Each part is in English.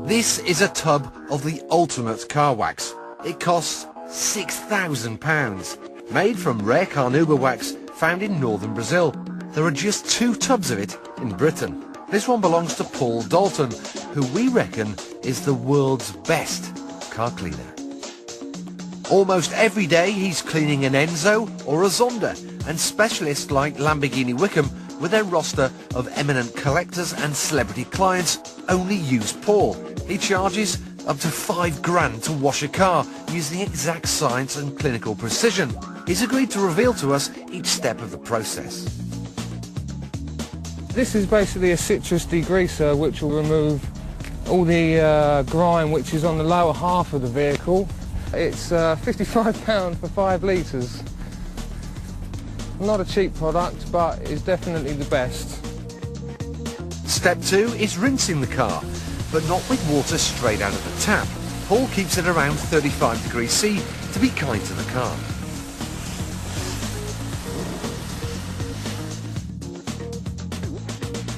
This is a tub of the ultimate car wax. It costs £6,000. Made from rare carnauba wax found in northern Brazil. There are just 2 tubs of it in Britain. This one belongs to Paul Dalton, who we reckon is the world's best car cleaner. Almost every day he's cleaning an Enzo or a Zonda, and specialists like Lamborghini Wickham, with their roster of eminent collectors and celebrity clients, only use Paul. He charges up to £5,000 to wash a car using exact science and clinical precision. He's agreed to reveal to us each step of the process. This is basically a citrus degreaser which will remove all the grime which is on the lower half of the vehicle. It's £55 for 5 litres. Not a cheap product, but it's definitely the best. Step 2 is rinsing the car, but not with water straight out of the tap. Paul keeps it around 35 degrees C to be kind to the car.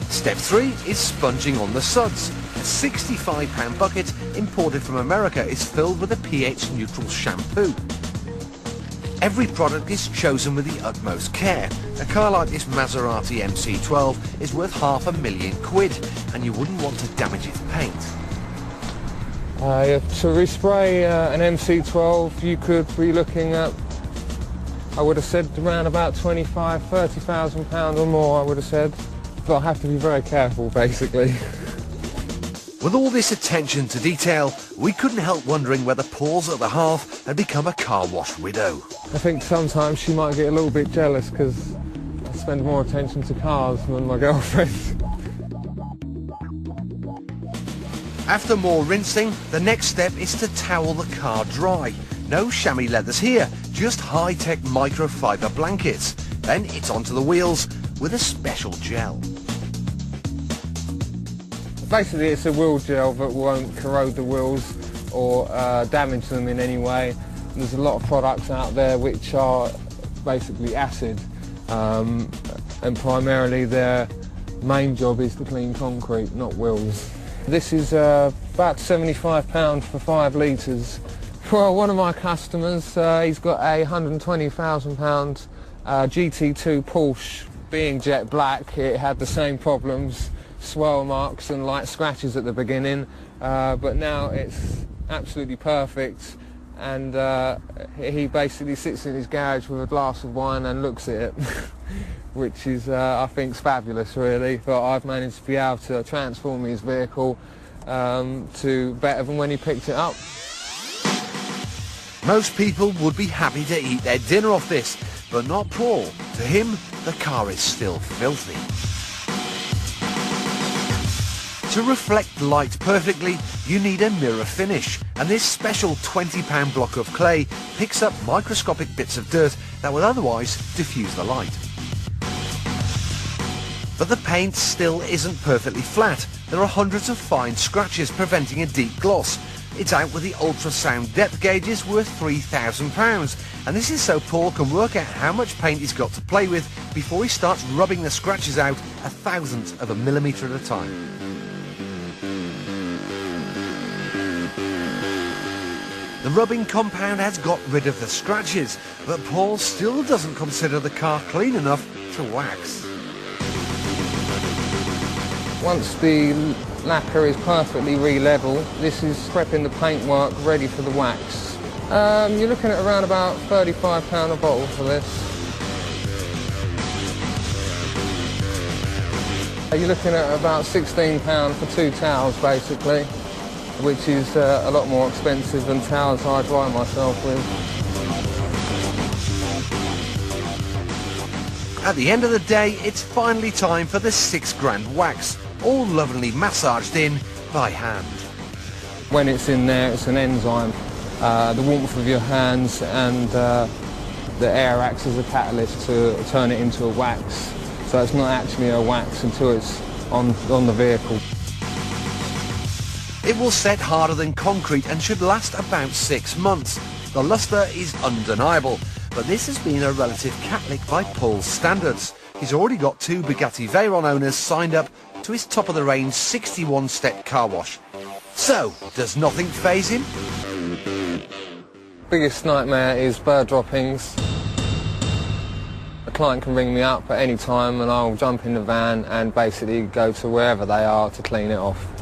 Step 3 is sponging on the suds. A £65 bucket imported from America is filled with a pH-neutral shampoo. Every product is chosen with the utmost care. A car like this Maserati MC12 is worth £500,000, and you wouldn't want to damage its paint. To respray an MC12 you could be looking at, I would have said, around about £25,000–30,000 or more, I would have said. But I have to be very careful, basically. With all this attention to detail, we couldn't help wondering whether Paul's other half had become a car wash widow. I think sometimes she might get a little bit jealous because I spend more attention to cars than my girlfriend. After more rinsing, the next step is to towel the car dry. No chamois leathers here, just high-tech microfiber blankets. Then it's onto the wheels with a special gel. Basically it's a wheel gel that won't corrode the wheels or damage them in any way. There's a lot of products out there which are basically acid, and primarily their main job is to clean concrete, not wheels. This is about £75 for 5 litres. Well, one of my customers, he's got a £120,000 GT2 Porsche. Being jet black, it had the same problems, swirl marks and light scratches at the beginning, but now it's absolutely perfect, and he basically sits in his garage with a glass of wine and looks at it, which is, I think, fabulous really. But I've managed to be able to transform his vehicle to better than when he picked it up. Most people would be happy to eat their dinner off this, but not Paul. To him, the car is still filthy. To reflect light perfectly, you need a mirror finish, and this special £20 block of clay picks up microscopic bits of dirt that would otherwise diffuse the light. But the paint still isn't perfectly flat. There are hundreds of fine scratches preventing a deep gloss. It's out with the ultrasound depth gauges worth £3,000, and this is so Paul can work out how much paint he's got to play with before he starts rubbing the scratches out 1/1000th of a millimetre at a time. The rubbing compound has got rid of the scratches, but Paul still doesn't consider the car clean enough to wax. Once the lacquer is perfectly re-level, this is prepping the paintwork ready for the wax. You're looking at around about £35 a bottle for this. You're looking at about £16 for 2 towels basically, which is a lot more expensive than towels I dry myself with. At the end of the day, it's finally time for the £6,000 wax, all lovingly massaged in by hand. When it's in there, it's an enzyme. The warmth of your hands and the air acts as a catalyst to turn it into a wax. So it's not actually a wax until it's on the vehicle. It will set harder than concrete and should last about 6 months. The lustre is undeniable, but this has been a relative catlick by Paul's standards. He's already got 2 Bugatti Veyron owners signed up to his top-of-the-range 61-step car wash. So, does nothing faze him? Biggest nightmare is bird droppings. A client can ring me up at any time and I'll jump in the van and basically go to wherever they are to clean it off.